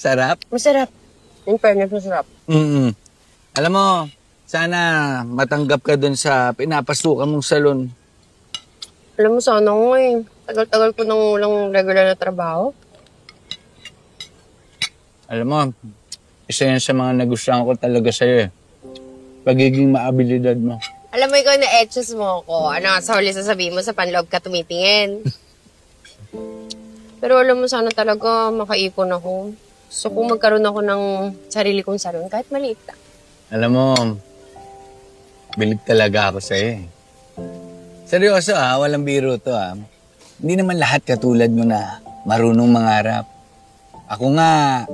Sarap? Masarap. In fairness, masarap. Alam mo, sana matanggap ka dun sa pinapasukan mong salon. Alam mo, sana ko eh. Tagal-tagal ko nang walang regular na trabaho. Alam mo, isa yan sa mga nagustuhan ko talaga sa'yo eh. Pagiging maabilidad mo. Alam mo, ikaw na-etches mo ako. Ano nga sa huli sasabihin mo sa panloob ka tumitingin. Pero alam mo, sana talaga makaipon ako. Gusto ko magkaroon ako ng sarili kong salon, kahit maliit lang. Alam mo, bilib talaga ako sa'yo eh. Seryoso walang biro to Hindi naman lahat katulad mo na marunong mangarap. Ako nga,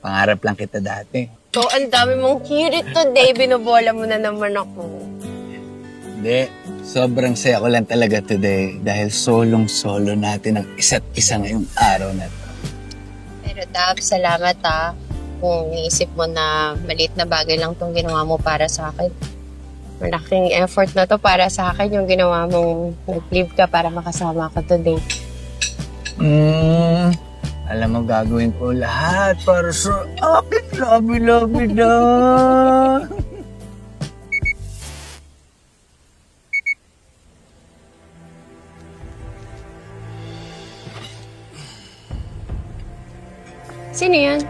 pangarap lang kita dati. So, ang dami mong cute today. Binobola mo na naman ako. Hindi, sobrang saya ko lang talaga today dahil solong-solo natin ang isa't isa ngayong araw na to. Pero Dab, salamat kung iisip mo na maliit na bagay lang itong ginawa mo para sa akin. Malaking effort na to para sa akin yung ginawa mong nag-leave ka para makasama ko today. Alam mo, gagawin ko lahat para sa akin. Labi-labi na. Sino yan?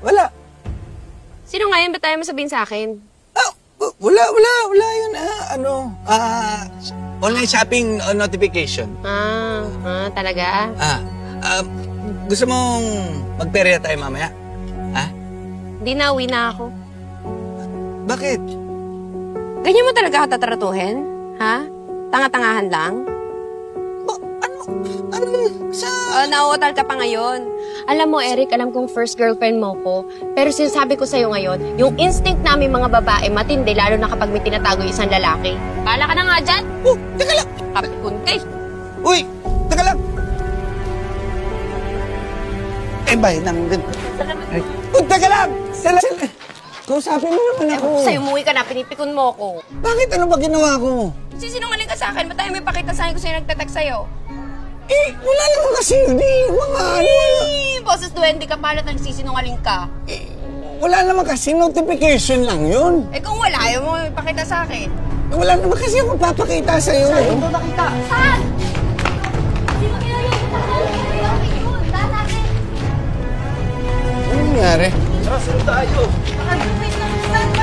Wala. Sino nga yan? Ba't tayo masabihin sa akin? Wala yun. Online shopping notification. Talaga? Gusto mong magperya tayo mamaya? Di na, uwi na ako. Bakit? Ganyan mo talaga ako tatratuhin? Ha? Tanga-tangahan lang? Nauutal ka pa ngayon. Alam mo, Eric, alam kong first girlfriend mo ko. Pero sinasabi ko sa'yo ngayon, yung instinct namin mga babae matindi, lalo na kapag may tinatago isang lalaki. Bahala ka na nga dyan. Teka lang. Kapikun kay. Uy, teka lang. Bayad ng ganito. Teka lang. Kausapin mo naman ako. Sa'yo, umuwi ka na, pinipikon mo ko. Bakit? Ano ba ginawa ko? Sinungaling ka sa akin, ba't tayo may pakita sa akin kung sino nagtatext sa'yo? Wala naman kasi yun mga Boses duwende ka pala, nagsisinungaling ka. Wala naman kasi, notification lang yun. Kung wala, ayaw mo ipakita sa akin. Wala naman kasi ako papakita sa'yo. Saan mo makita? Saan? Sino kaya yun? Ano nangyari? Tara, saan tayo? Wait lang, saan?